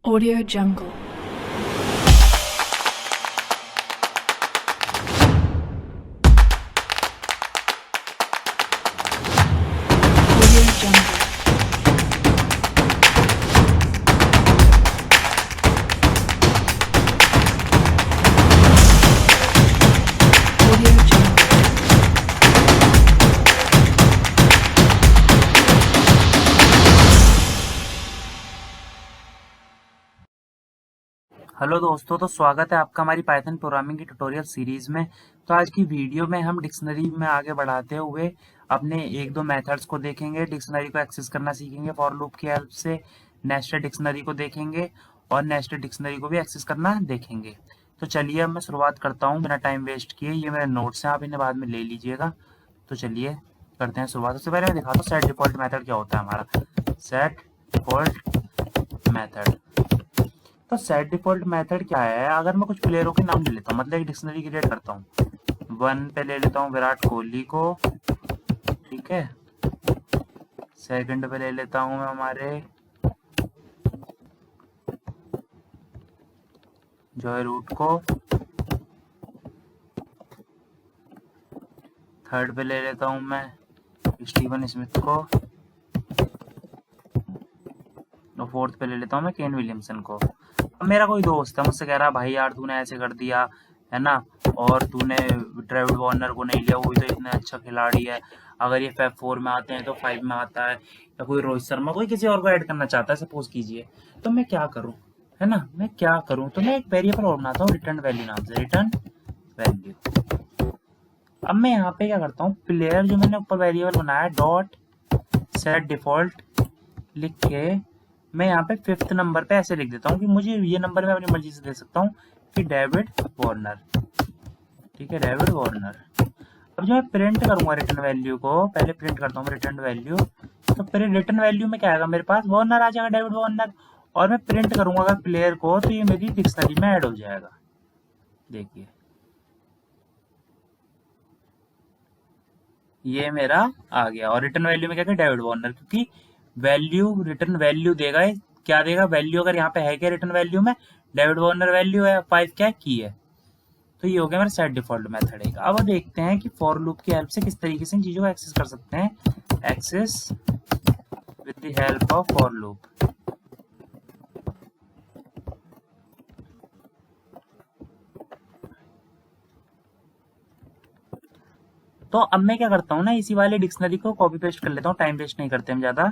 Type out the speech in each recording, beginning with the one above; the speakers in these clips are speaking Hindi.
Audio Jungle. Audio Jungle. Audio Jungle. Hello दोस्तों, तो स्वागत है आपका हमारी पाइथन प्रोग्रामिंग की ट्यूटोरियल सीरीज में। तो आज की वीडियो में हम डिक्शनरी में आगे बढ़ाते हुए अपने एक दो मेथड्स को देखेंगे। डिक्शनरी को एक्सेस करना सीखेंगे फॉर लूप की हेल्प से। नेस्टेड डिक्शनरी को देखेंगे और नेस्टेड डिक्शनरी को भी एक्सेस करना देखेंगे। तो चलिए अब मैं शुरुआत करता हूँ बिना टाइम वेस्ट किए। ये मेरे नोट्स हैं, आप इन्हें बाद में ले लीजिएगा। तो चलिए करते हैं शुरुआत। सबसे पहले मैं दिखाता हूँ सेट डिफॉल्ट मेथड क्या होता है हमारा। सेट डिफॉल्ट मेथड, तो सेट डिफॉल्ट मेथड क्या है। अगर मैं कुछ प्लेयरों के नाम ले लेता हूँ, मतलब एक डिक्शनरी क्रिएट करता हूँ। 1 पे ले लेता हूँ विराट कोहली को, ठीक है। सेकंड पे ले लेता हूँ मैं हमारे जॉय रूट को। थर्ड पे ले लेता हूँ मैं स्टीवन स्मिथ को। और फोर्थ पे ले लेता हूँ मैं केन विलियमसन को। अब मेरा कोई दोस्त है, मुझसे कह रहा भाई यार तूने ऐसे कर दिया है ना, और तूने ट्रेविड वार्नर को नहीं लिया, वो भी तो इतना अच्छा खिलाड़ी है। अगर ये फैब 4 में आते हैं तो 5 में आता है। या कोई रोहित शर्मा, कोई किसी और को ऐड करना चाहता है सपोज कीजिए, तो मैं क्या करूं, है ना, मैं क्या करूं। तो मैं एक वेरिएबल और बनाता हूँ रिटर्न वैल्यू नाम से, रिटर्न वैल्यू। अब मैं यहाँ पे क्या करता हूँ, प्लेयर जो मैंने ऊपर वेरिएबल बनाया डॉट सेट डिफॉल्ट लिख के मैं यहाँ पे 5th नंबर पे ऐसे लिख देता हूँ कि मुझे ये नंबर मैं अपनी मर्जी से दे सकता हूँ कि डेविड वार्नर, ठीक है, डेविड वार्नर। अब जो मैं प्रिंट करूंगा रिटर्न वैल्यू को, पहले प्रिंट करता हूँ रिटर्न वैल्यू। तो फिर रिटर्न वैल्यू में क्या आएगा, मेरे पास वार्नर आ जाएगा, डेविड वार्नर। और मैं प्रिंट करूंगा अगर प्लेयर को, तो ये मेरी डिक्शनरी में ऐड हो जाएगा। देखिए ये मेरा आ गया। और रिटर्न वैल्यू में क्या है, डेविड वार्नर, क्योंकि वैल्यू रिटर्न वैल्यू देगा। क्या देगा वैल्यू, अगर यहाँ पे है क्या रिटर्न वैल्यू में, डेविड वार्नर वैल्यू है, 5 क्या की है। तो ये हो गया मेरा सेट डिफॉल्ट मेथड एक। अब देखते हैं कि फॉर लूप की हेल्प से किस तरीके से इन चीजों को एक्सेस कर सकते हैं। Access with the help of for loop. तो अब मैं क्या करता हूँ ना, इसी वाले डिक्शनरी को कॉपी पेस्ट कर लेता हूँ, टाइम वेस्ट नहीं करते हम ज्यादा।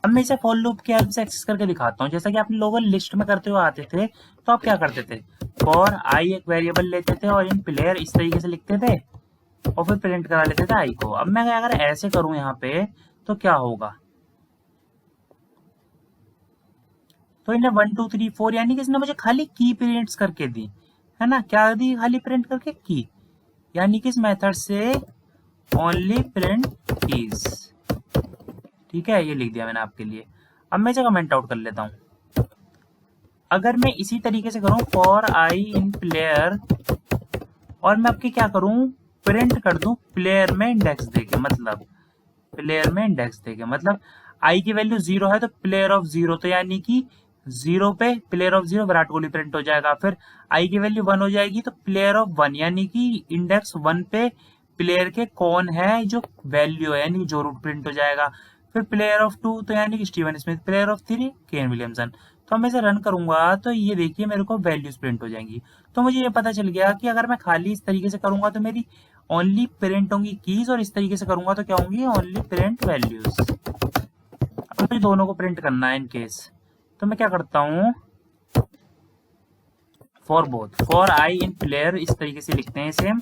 अब मैं इसे फॉर लूप की हेल्प से एक्सेस करके दिखाता हूँ। जैसा कि आप लोगों लिस्ट में करते हुए आते थे, तो आप क्या करते थे, फॉर आई एक वेरिएबल लेते थे और इन प्लेयर इस तरीके से लिखते थे और फिर प्रिंट करा लेते थे आई को। अब मैं अगर ऐसे करूं यहाँ पे तो क्या होगा, तो इन्हें 1 2 3 4 यानी कि इसने मुझे खाली की प्रिंट्स करके दी, है ना। क्या दी, खाली प्रिंट करके की, यानी कि इस मेथड से ओनली प्रिंट कीज, ठीक है। ये लिख दिया मैंने आपके लिए। अब मैं इसे कमेंट आउट कर लेता हूं। अगर मैं इसी तरीके से करूं फॉर आई इन प्लेयर, और मैं आपकी क्या करूं, प्रिंट कर दूं प्लेयर में इंडेक्स देके, मतलब प्लेयर में इंडेक्स देके, मतलब आई की वैल्यू 0 है तो प्लेयर ऑफ 0, तो यानी कि 0 पे player of 0 Virat Kohli print हो जाएगा। फिर आई की वैल्यू 1 हो जाएगी तो प्लेयर ऑफ 1, यानी कि इंडेक्स 1 पे प्लेयर के कौन है जो वैल्यू है, यानी जो रूट प्रिंट हो जाएगा। फिर प्लेयर ऑफ 2 तो यानी कि Steven Smith. Player of 3 Kane Williamson. तो मैं इसे रन करूंगा तो ये देखिए मेरे को वैल्यूज प्रिंट हो जाएंगी। तो मुझे ये पता चल गया कि अगर मैं खाली इस तरीके से करूंगा तो मेरी ओनली प्रिंट होंगी कीज, और इस तरीके से करूंगा तो क्या होंगी, ओनली प्रिंट वैल्यूज। अब मुझे दोनों को प्रिंट करना है इन केस, तो मैं क्या करता हूँ, for both, for I in player इस तरीके से लिखते हैं सेम।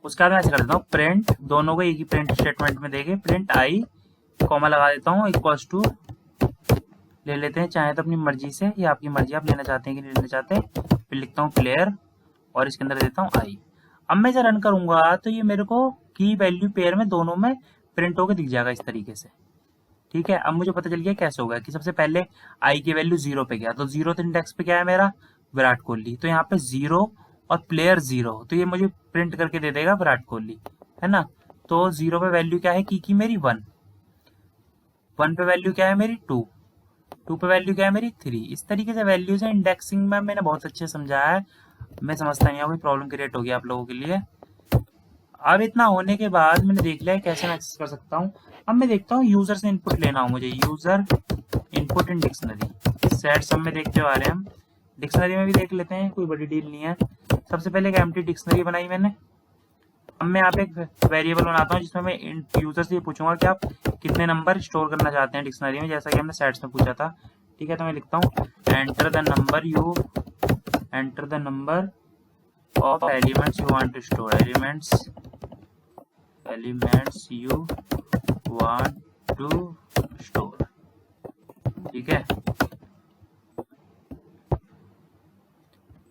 उसके बाद मैं ऐसे कर देता हूँ प्रिंट, दोनों को एक ही प्रिंट स्टेटमेंट में देके प्रिंट आई, कॉमा लगा देता हूँ, इक्वल्स टू ले लेते हैं, चाहे तो अपनी मर्जी से, या आपकी मर्जी, आप लेना चाहते हैं कि नहीं लेना चाहते। फिर लिखता हूँ प्लेयर और इसके अंदर देता हूँ आई। अब मैं इसे रन करूंगा तो ये मेरे को की वैल्यू पेयर में दोनों में प्रिंट होकर दिख जाएगा इस तरीके से, ठीक है। अब मुझे पता चल गया कैसे होगा कि सबसे पहले आई की वैल्यू 0 पे गया, तो 0th इंडेक्स पे क्या है मेरा, विराट कोहली। तो यहाँ पे 0 और प्लेयर 0, तो ये मुझे प्रिंट करके दे देगा विराट कोहली, है ना। तो 0 पे वैल्यू क्या है की मेरी 1, 1 पे वैल्यू क्या है मेरी 2, 2 पे वैल्यू क्या है मेरी 3। इस तरीके से वैल्यूज है इंडेक्सिंग में मैंने बहुत अच्छे समझाया है। मैं समझता नहीं कोई प्रॉब्लम क्रिएट होगी आप लोगों के लिए। अब इतना होने के बाद मैंने देख लिया है कैसे मैं एक्सेस कर सकता हूँ। अब मैं देखता हूँ यूजर से इनपुट लेना हो मुझे, user input in dictionary. Set सब में देखते आ रहे हैं हम, डिक्शनरी में भी देख लेते हैं, कोई बड़ी डील नहीं है। सबसे पहले एक एम्प्टी डिक्शनरी बनाई मैंने। अब मैं यहाँ पे एक वेरिएबल बनाता हूँ जिसमें मैं यूजर से पूछूंगा कि आप कितने नंबर स्टोर करना चाहते हैं डिक्शनरी में, जैसा कि हमने सेट्स में पूछा था। ठीक है, तो मैं लिखता हूँ enter the number you enter the number of elements you want to store, elements you want to store. ठीक है,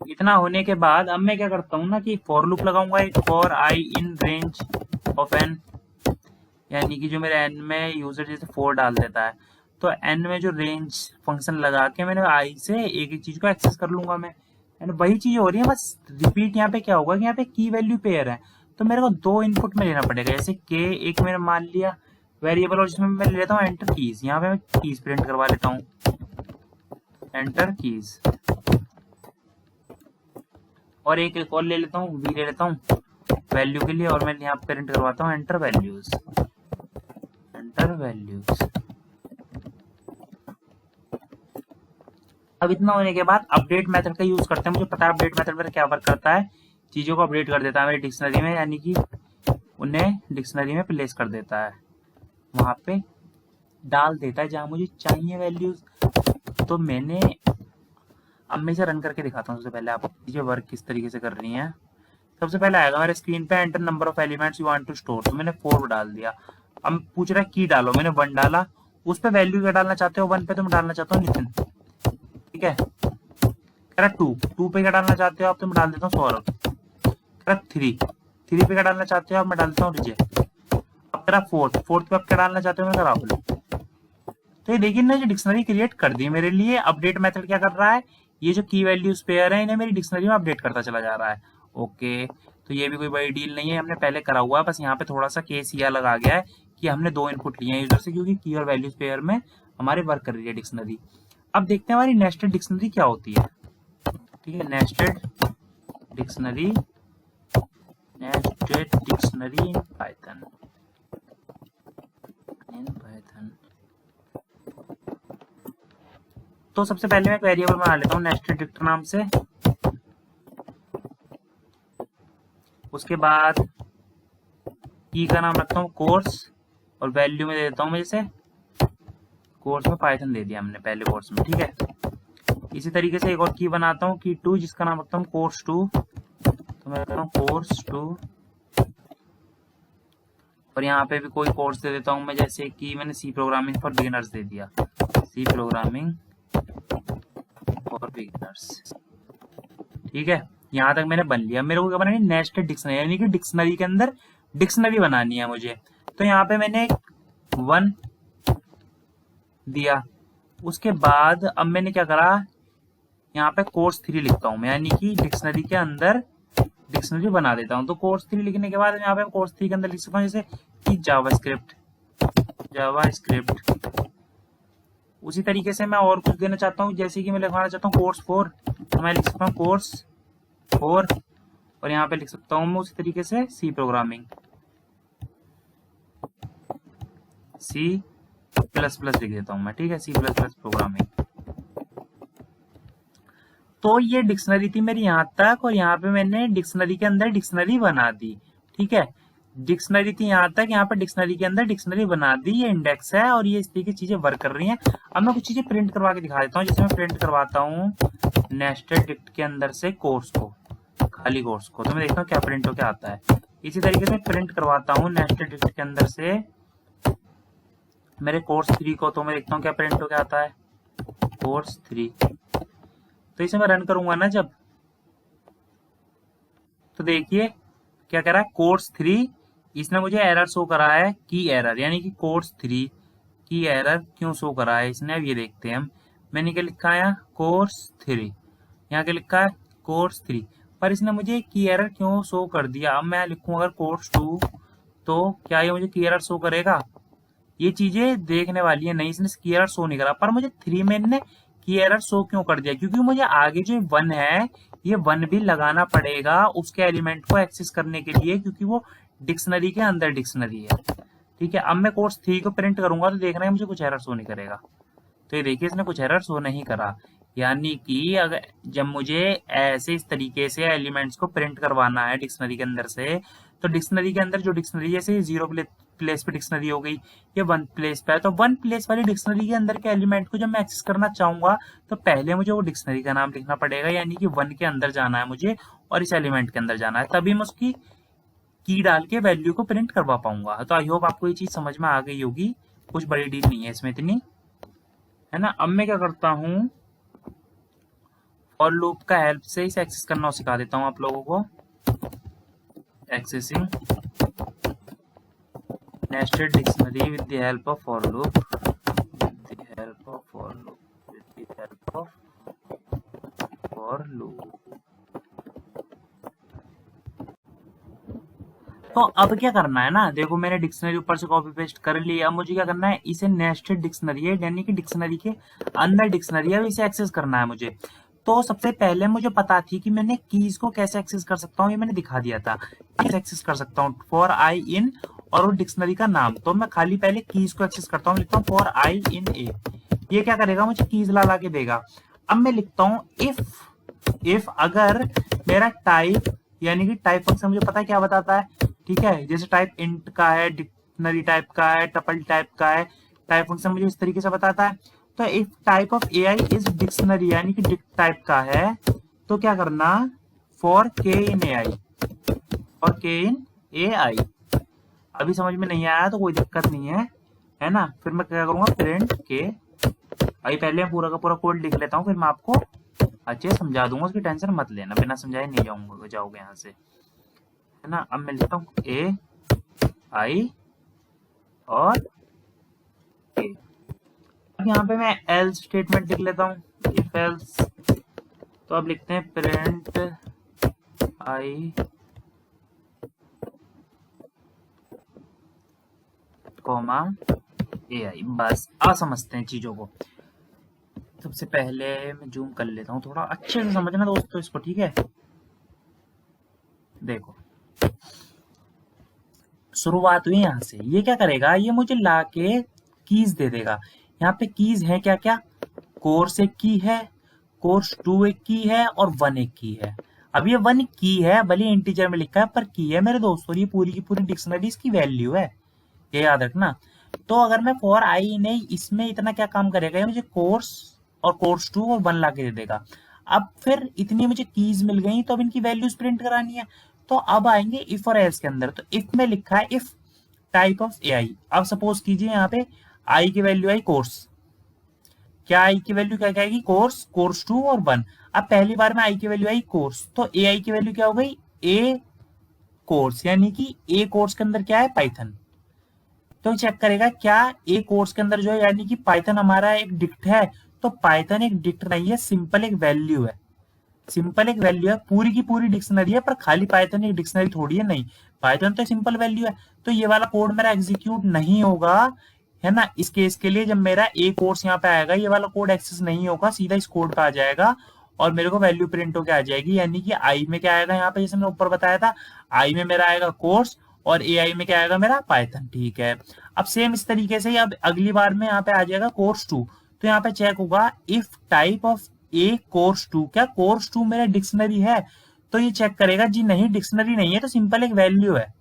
इतना होने के बाद अब मैं क्या करता हूँ ना कि फॉर लूप लगाऊंगा, एक for I in range of N, यानी कि जो मेरे एन में यूजर जैसे 4 डाल देता है तो एन में जो रेंज फंक्शन लगा के मैंने आई से एक एक चीज को एक्सेस कर लूंगा मैं। यानी वही चीज हो रही है, बस रिपीट। यहाँ पे क्या होगा कि यहाँ पे की वैल्यू पेयर है तो मेरे को 2 इनपुट में लेना पड़ेगा। जैसे के एक मैंने मान लिया वेरिएबल और जिसमें मैं ले लेता हूँ एंटर कीज, यहाँ पे मैं कीज प्रिंट करवा लेता हूँ, एंटर कीज। और एक और ले लेता हूँ वी ले लेता हूँ वैल्यू के लिए, और मैं यहाँ प्रिंट करवाता हूँ एंटर वैल्यूज, एंटर वैल्यूज। अब इतना होने के बाद अपडेट मेथड का यूज करते हैं। मुझे पता है अपडेट मेथड पर क्या वर्क करता है, चीजों को अपडेट कर देता है मेरी डिक्शनरी में, यानी कि उन्हें डिक्शनरी में प्लेस कर देता है, वहां पे डाल देता है जहां मुझे चाहिए वैल्यूज। तो मैंने अब मैं इसे रन करके दिखाता हूँ। सबसे पहले आप ये वर्क किस तरीके से कर रही हैं। सबसे पहले आएगा मेरे स्क्रीन पे enter number of elements you want to store, तो मैंने 4 डाल दिया। अब पूछ रहा है की डालो, मैंने 1 डाला। उस पे वैल्यू क्या डालना चाहते हो, 1 पे तो मैं डालना चाहता हूँ नितिन। ठीक है, कह रहा 2 पे क्या डालना चाहते हो आप, तो मैं डाल देता हूँ सौरभ। कह रहा 3 पे क्या डालना चाहते हो आप, मैं डाल देता हूँ रिजय। अब कह रहा 4 पे आप क्या डालना चाहते हो, मैं राहुल। तो ये देखिए ना, जो डिक्शनरी क्रिएट कर दी मेरे लिए। अपडेट मेथड क्या कर रहा है, ये जो की वैल्यूज पेयर है इन्हें मेरी डिक्शनरी में अपडेट करता चला जा रहा है। ओके, तो ये भी कोई बड़ी डील नहीं है, हमने पहले करा हुआ है। बस यहाँ पे थोड़ा सा केस यह लगा गया है कि हमने 2 इनपुट लिए हैं यूजर से, क्योंकि की और वैल्यूज पेयर में हमारे वर्क कर रही है डिक्शनरी। अब देखते हैं हमारी नेस्टेड डिक्शनरी क्या होती है। ठीक है, नेस्टेड डिक्शनरी इन पाइथन, तो सबसे पहले मैं एक वेरिएबल बना लेता हूँ नेस्टेड डिक्ट नाम से। उसके बाद की का नाम रखता हूँ कोर्स, और वैल्यू में दे देता हूँ मैं, जैसे कोर्स में पाइथन दे दिया हमने पहले कोर्स में। ठीक है, इसी तरीके से एक और की बनाता हूँ की 2, जिसका नाम रखता हूँ कोर्स 2, तो मैं रखता हूँ कोर्स 2। और यहाँ पे भी कोई कोर्स दे देता हूँ मैं, जैसे कि मैंने सी प्रोग्रामिंग फॉर बिगिनर्स दे दिया, सी प्रोग्रामिंग फॉर बिगिनर्स। ठीक है, यहाँ तक मैंने बन लिया। मेरे को क्या बनानी, नेस्टेड डिक्शनरी, यानी कि डिक्शनरी के अंदर डिक्शनरी बनानी है मुझे। तो यहाँ पे मैंने 1 दिया। उसके बाद अब मैंने क्या करा, यहाँ पे कोर्स 3 लिखता हूँ मैं, यानी कि डिक्शनरी के अंदर डिक्शनरी बना देता हूँ। तो कोर्स 3 लिखने के बाद यहाँ पे कोर्स 3 के अंदर लिख सकता हूँ जैसे कि जावास्क्रिप्ट। उसी तरीके से मैं और कुछ देना चाहता हूँ, जैसे कि मैं लिखवाना चाहता हूँ कोर्स 4, तो मैं लिख सकता हूँ कोर्स 4। और यहाँ पे लिख सकता हूँ मैं उसी तरीके से सी प्रोग्रामिंग, C++ लिख देता हूँ मैं। ठीक है, C++ प्रोग्रामिंग। तो ये डिक्शनरी थी मेरी यहाँ तक, और यहाँ पे मैंने डिक्शनरी के अंदर डिक्शनरी बना दी। ठीक है, डिक्शनरी थी यहाँ तक, यहाँ पे डिक्शनरी के अंदर डिक्शनरी बना दी। ये इंडेक्स है और ये इस तरीके की चीजें वर्क कर रही हैं। अब मैं कुछ चीजें प्रिंट करवा के दिखा देता हूँ, जैसे मैं प्रिंट करवाता हूँ नेस्टेड डिक्ट के अंदर से कोर्स को, खाली कोर्स को, तो मैं देखता हूँ क्या प्रिंट होके आता है। इसी तरीके से प्रिंट करवाता हूँ नेस्टेड डिक्ट के अंदर से मेरे कोर्स 3 को, तो मैं देखता हूँ क्या प्रिंट होके आता है, कोर्स 3। तो इसे मैं रन करूंगा ना जब, तो देखिए क्या कह रहा है, कोर्स 3। इसने मुझे एरर शो करा है की एरर, यानी कि कोर्स 3 की एरर क्यों शो करा है इसने, अब ये देखते हैं हम। मैंने क्या लिखा है, कोर्स 3, यहाँ क्या लिखा है कोर्स 3, पर इसने मुझे की एरर क्यों शो कर दिया। अब मैं लिखूं अगर कोर्स 2, तो क्या ये मुझे की एरर शो करेगा, ये चीजें देखने वाली है नहीं, इसने की एरर शो नहीं करा, पर मुझे 3 में ने की एरर शो क्यों कर दिया, क्योंकि मुझे आगे जो 1 है ये 1 भी लगाना पड़ेगा उसके एलिमेंट को एक्सेस करने के लिए, क्योंकि वो डिक्शनरी के अंदर डिक्शनरी है। ठीक है, अब मैं कोर्स 3 को प्रिंट करूंगा तो देखना है मुझे कुछ एरर शो नहीं करेगा। तो ये देखिए इसने कुछ एरर शो नहीं करा, यानी कि अगर जब मुझे ऐसे इस तरीके से एलिमेंट्स को प्रिंट करवाना है डिक्शनरी के अंदर से, तो डिक्शनरी के अंदर जो डिक्शनरी जैसे 0 प्लेस पे डिक्शनरी हो गई, ये 1 प्लेस पे है, तो 1 प्लेस वाली डिक्शनरी के अंदर के एलिमेंट को जब मैं एक्सेस करना चाहूंगा तो पहले मुझे वो डिक्शनरी का नाम लिखना पड़ेगा, यानी कि 1 के अंदर जाना है मुझे और इस एलिमेंट के अंदर जाना है, तभी मैं उसकी की डाल के वैल्यू को प्रिंट करवा पाऊंगा। तो आई होप आपको ये चीज समझ में आ गई होगी, कुछ बड़ी डील नहीं है इसमें इतनी, है ना। अब मैं क्या करता हूँ, और लूप का हेल्प से इसे एक्सेस करना सिखा देता हूँ आप लोगों को। Accessing nested dictionary with the help of for loop, with the help of for loop, with the help of for loop। तो अब क्या करना है ना, देखो मैंने डिक्शनरी ऊपर से कॉपी पेस्ट कर लिया, अब मुझे क्या करना है, इसे नेस्टेड डिक्शनरी है यानी कि डिक्शनरी के अंदर डिक्शनरी है, इसे एक्सेस करना है मुझे। तो सबसे पहले मुझे पता थी कि मैंने कीज को कैसे एक्सेस कर सकता हूँ, ये मैंने दिखा दिया था, कैसे एक्सेस कर सकता हूँ फॉर आई इन और वो डिक्शनरी का नाम। तो मैं खाली पहले कीज को एक्सेस करता हूँ, लिखता हूँ फॉर आई इन ए, ये क्या करेगा मुझे कीज ला के देगा। अब मैं लिखता हूँ इफ अगर मेरा टाइप, यानी कि टाइप फंक्शन मुझे पता है क्या बताता है, ठीक है, जैसे टाइप इंट का है, डिक्शनरी टाइप का है, टपल टाइप का है, टाइप फंक्शन मुझे इस तरीके से बताता है। तो if type of A I is dictionary यानी कि डिक टाइप का है, तो क्या करना, फॉर के इन ए आई, और के इन ए आई। अभी समझ में नहीं आया तो कोई दिक्कत नहीं है ना। फिर मैं क्या करूंगा, प्रिंट के, अभी पहले मैं पूरा का पूरा कोड लिख लेता हूँ, फिर मैं आपको अच्छे समझा दूंगा, उसकी टेंशन मत लेना, बिना समझाए नहीं जाओगे यहाँ से, है ना। अब मैं लिखता हूँ ए आई और ए। अब यहाँ पे मैं एल्स स्टेटमेंट लिख लेता हूँ, इफ एल्स। तो अब लिखते हैं प्रिंट आई कॉमा ए आई, बस आ समझते हैं चीजों को। सबसे पहले मैं जूम कर लेता हूँ, थोड़ा अच्छे से समझना दोस्तों इसको, ठीक है। देखो शुरुआत हुई यहाँ से, ये क्या करेगा, ये मुझे लाके कीज दे देगा। यहाँ पे कीज है क्या क्या, कोर्स एक की है, कोर्स 2 एक की है और 1 एक की है। अब ये 1 की है, भले इंटीजर में लिखा है पर की है मेरे दोस्तों, ये पूरी की पूरी डिक्शनरी इसकी वैल्यू है, ये याद रखना। तो अगर मैं फॉर आई नहीं, इसमें इतना क्या काम करेगा, ये मुझे कोर्स और कोर्स 2 और 1 लाके दे देगा। अब फिर इतनी मुझे कीज मिल गई, तो अब इनकी वैल्यूज प्रिंट करानी है। तो अब आएंगे इफ और एल्स के अंदर। तो इफ में लिखा है इफ टाइप ऑफ ए आई। अब सपोज कीजिए यहाँ पे आई की वैल्यू आई कोर्स, क्या आई की वैल्यू क्या आएगी, कोर्स, कोर्स 2 और 1। अब पहली बार में आई की वैल्यू आई कोर्स, तो ए आई की वैल्यू क्या हो गई, ए कोर्स, यानी कि ए कोर्स के अंदर क्या है, पाइथन। तो चेक करेगा क्या ए कोर्स के अंदर जो है, यानी कि पाइथन हमारा एक डिक्ट है, तो पाइथन एक डिक्ट नहीं है, सिंपल एक वैल्यू है, सिंपल एक वैल्यू है, पूरी की पूरी डिक्शनरी है, पर खाली पाइथन एक डिक्शनरी थोड़ी है, नहीं, पाइथन तो सिंपल वैल्यू है। तो ये वाला कोड मेरा एग्जीक्यूट नहीं होगा, है ना। इस केस के लिए जब मेरा ए कोर्स यहाँ पे आएगा, ये वाला कोड एक्सेस नहीं होगा, सीधा इस कोड पे आ जाएगा और मेरे को वैल्यू प्रिंट होके आ जाएगी। यानी कि आई में क्या आएगा, यहाँ पे जैसे मैंने ऊपर बताया था, आई में मेरा आएगा कोर्स और ए आई में क्या आएगा मेरा, पाइथन, ठीक है। अब सेम इस तरीके से अब अगली बार में यहाँ पे आ जाएगा कोर्स 2, तो यहाँ पे चेक होगा if type of A course 2, क्या कोर्स 2 मेरा डिक्शनरी है, तो ये चेक करेगा जी नहीं डिक्शनरी नहीं है, तो सिंपल एक वैल्यू है,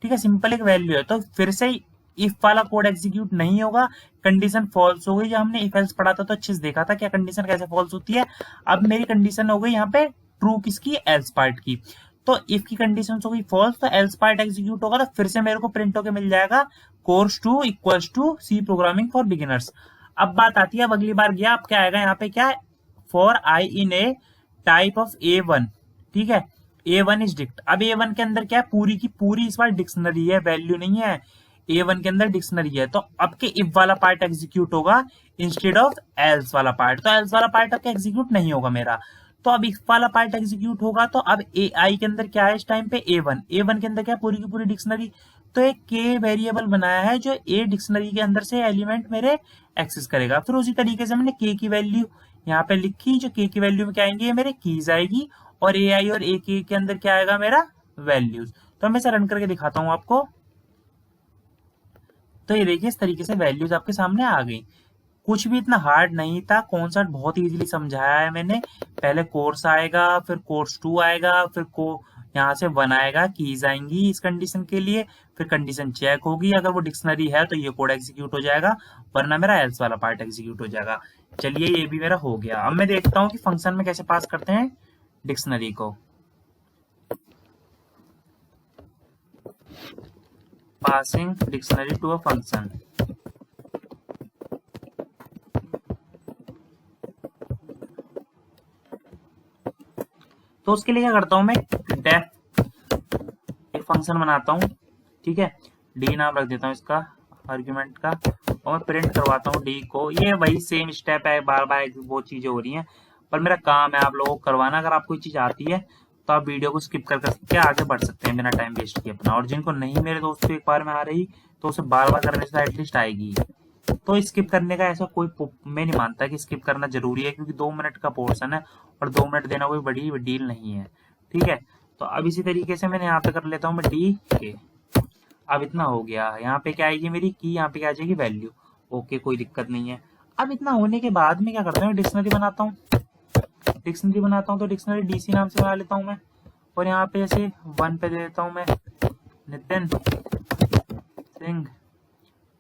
ठीक है, सिंपल एक वैल्यू है। तो फिर से इफ वाला कोड एग्जीक्यूट नहीं होगा, कंडीशन फॉल्स हो गई। जब हमने इफ एल्स पढ़ा था तो अच्छे से देखा था क्या कंडीशन कैसे फॉल्स होती है। अब मेरी कंडीशन हो गई यहाँ पे ट्रू किसकी, एल्स पार्ट की। तो इफ की कंडीशन हो गई फॉल्स, तो एल्स पार्ट एग्जीक्यूट होगा, तो फिर से मेरे को प्रिंट होके मिल जाएगा course 2 equals to C programming for beginners. अब बात आती है, अब अगली बार गया, अब क्या आएगा यहाँ पे, क्या for I in A type of A1, ठीक है, A1 इज डिक्ट। अब A1 के अंदर क्या है, पूरी की पूरी इस बार डिक्शनरी है, वैल्यू नहीं है, A1 के अंदर डिक्शनरी है। तो अब के इफ वाला पार्ट एग्जीक्यूट होगा इंस्टेड ऑफ एल्स वाला पार्ट, तो एल्स वाला पार्ट अब एग्जीक्यूट नहीं होगा मेरा, तो अब इफ वाला पार्ट एग्जीक्यूट होगा। तो अब ए आई के अंदर क्या है इस टाइम पे, A1 के अंदर क्या पूरी की पूरी डिक्शनरी, तो एक के वेरिएबल बनाया है जो ए डिक्शनरी के अंदर से एलिमेंट मेरे एक्सेस करेगा। फिर उसी तरीके से मैंने के की वैल्यू यहाँ पे लिखी, जो के की वैल्यू में क्या आएंगे, ये मेरे कीज आएगी, और ए आई और ए के अंदर क्या आएगा, मेरा वैल्यूज। तो मैं इसे रन करके दिखाता हूँ आपको। तो ये देखिए इस तरीके से वैल्यूज आपके सामने आ गई। कुछ भी इतना हार्ड नहीं था, कॉन्सेप्ट बहुत इजीली समझाया है मैंने। पहले कोर्स आएगा, फिर कोर्स 2 आएगा, फिर यहाँ से 1 आएगा, कीज आएंगी इस कंडीशन के लिए, फिर कंडीशन चेक होगी, अगर वो डिक्शनरी है तो ये कोड एग्जीक्यूट हो जाएगा, वरना मेरा एल्स वाला पार्ट एग्जीक्यूट हो जाएगा। चलिए ये भी मेरा हो गया। अब मैं देखता हूँ कि फंक्शन में कैसे पास करते हैं डिक्शनरी को। Passing dictionary to a function. तो उसके लिए क्या करता हूं मैं, डेफ एक फंक्शन बनाता हूं, ठीक है, डी नाम रख देता हूं इसका आर्गुमेंट का, और मैं प्रिंट करवाता हूं डी को। ये वही सेम स्टेप है, बार बार वो चीजें हो रही हैं, पर मेरा काम है आप लोगों को करवाना। अगर आपको चीज आती है तो आप वीडियो को स्किप कर करके आगे बढ़ सकते हैं बिना टाइम वेस्ट किए अपना। और जिनको नहीं मेरे दोस्तों एक बार में आ रही तो उसे बार बार करने से एटलीस्ट आएगी। तो स्किप करने का ऐसा कोई, मैं नहीं मानता कि स्किप करना जरूरी है, क्योंकि 2 मिनट का पोर्शन है और 2 मिनट देना कोई बड़ी डील नहीं है, ठीक है। तो अब इसी तरीके से मैंने यहाँ पे कर लेता हूँ मैं डी के। अब इतना हो गया, यहाँ पे क्या आएगी मेरी की, यहाँ पे क्या आ जाएगी वैल्यू। ओके, कोई दिक्कत नहीं है। अब इतना होने के बाद में क्या करता हूँ, डिक्शनरी बनाता हूँ। डिक्शनरी बनाता हूँ तो डिक्शनरी डीसी नाम से बना लेता हूँ मैं, और यहाँ पे ऐसे 1 पे दे देता हूँ मैं नितिन सिंह,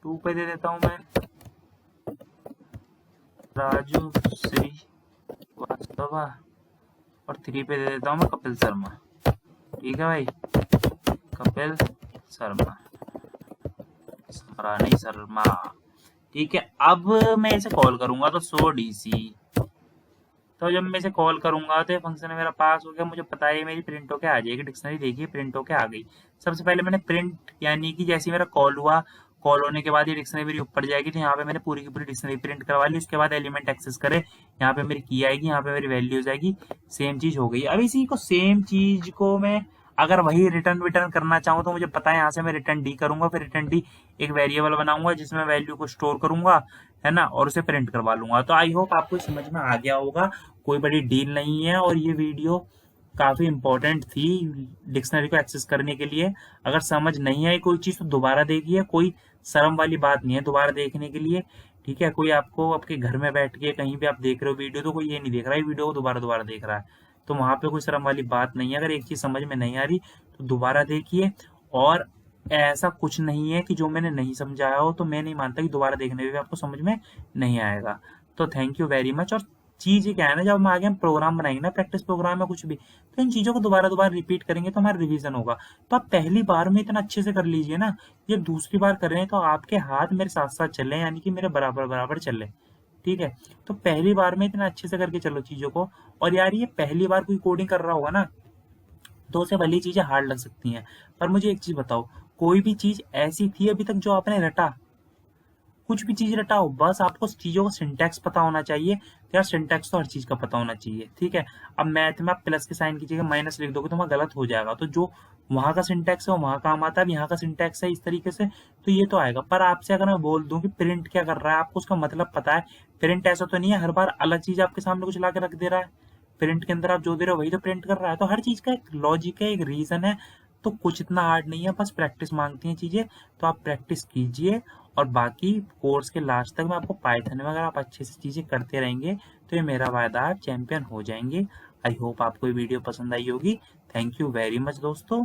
2 पे दे देता हूँ मैं राजू श्रीवास्तव, और 3 पे दे देता हूँ मैं कपिल शर्मा। ठीक है भाई, कपिल शर्मा, नहीं शर्मा, ठीक है। अब मैं इसे कॉल करूंगा तो शो डीसी। तो जब मैं इसे कॉल करूंगा तो ये फंक्शन मेरा पास हो गया, मुझे पता है मेरी प्रिंट होके आ जाएगी डिक्शनरी। देखिए प्रिंट होके आ गई। सबसे पहले मैंने प्रिंट, यानी कि जैसे मेरा कॉल हुआ, कॉल होने के बाद ये डिक्शनरी मेरी ऊपर जाएगी, तो यहाँ पे मैंने पूरी की पूरी डिक्शनरी प्रिंट करवा ली। उसके बाद एलिमेंट एक्सेस करे, यहाँ पे मेरी की आएगी, यहाँ पे मेरी वैल्यूज आएगी, सेम चीज हो गई। अब इसी को सेम चीज को मैं अगर वही रिटर्न करना चाहूँ तो मुझे पता है यहाँ से मैं रिटर्न डी करूंगा, फिर रिटर्न डी एक वेरिएबल बनाऊंगा जिसमें वैल्यू को स्टोर करूंगा, है ना, और उसे प्रिंट करवा लूंगा। तो आई होप आपको समझ में आ गया होगा, कोई बड़ी डील नहीं है, और ये वीडियो काफी इंपॉर्टेंट थी डिक्शनरी को एक्सेस करने के लिए। अगर समझ नहीं आई कोई चीज तो दोबारा देखिए, कोई शर्म वाली बात नहीं है दोबारा देखने के लिए, ठीक है। कोई आपको आपके घर में बैठ के कहीं भी आप देख रहे हो वीडियो, तो कोई ये नहीं देख रहा है वीडियो को दोबारा देख रहा है, तो वहां पे कोई शर्म वाली बात नहीं है। अगर एक चीज समझ में नहीं आ रही तो दोबारा देखिए, और ऐसा कुछ नहीं है कि जो मैंने नहीं समझाया हो तो मैं नहीं मानता कि दोबारा देखने में भी आपको समझ में नहीं आएगा। तो थैंक यू वेरी मच। और चीज ये क्या है ना, जब हम आगे हम प्रोग्राम बनाएंगे ना, प्रैक्टिस प्रोग्राम में कुछ भी, तो इन चीजों को दोबारा रिपीट करेंगे तो हमारा रिवीजन होगा। तो आप पहली बार में इतना अच्छे से कर लीजिए ना, ये दूसरी बार कर रहे हैं तो आपके हाथ मेरे साथ साथ चले, यानी कि मेरे बराबर चले, ठीक है। तो पहली बार में इतना अच्छे से करके चलो चीजों को। और यार ये पहली बार कोई कोडिंग कर रहा होगा ना तो उसे भली चीजें हार्ड लग सकती हैं, पर मुझे एक चीज बताओ, कोई भी चीज ऐसी थी अभी तक जो आपने रटा, कुछ भी चीज रटाओ, बस आपको चीजों का सिंटैक्स पता होना चाहिए। तो यार सिंटैक्स तो हर चीज का पता होना चाहिए, ठीक है। अब मैथ में आप प्लस के साइन की जगह माइनस लिख दोगे तो वहां गलत हो जाएगा, तो जो वहां का सिंटैक्स है वो वहां काम आता है, यहाँ का सिंटैक्स है इस तरीके से, तो ये तो आएगा। पर आपसे अगर मैं बोल दूं कि प्रिंट क्या कर रहा है, आपको उसका मतलब पता है। प्रिंट ऐसा तो नहीं है हर बार अलग चीज आपके सामने कुछ ला के रख दे रहा है, प्रिंट के अंदर आप जो दे रहे हो वही तो प्रिंट कर रहा है। तो हर चीज का एक लॉजिक है, एक रीजन है, तो कुछ इतना हार्ड नहीं है, बस प्रैक्टिस मांगती हैं चीजें। तो आप प्रैक्टिस कीजिए, और बाकी कोर्स के लास्ट तक मैं आपको पाइथन में अगर आप अच्छे से चीजें करते रहेंगे तो ये मेरा वायदा आप चैंपियन हो जाएंगे। आई होप आपको ये वीडियो पसंद आई होगी। थैंक यू वेरी मच दोस्तों।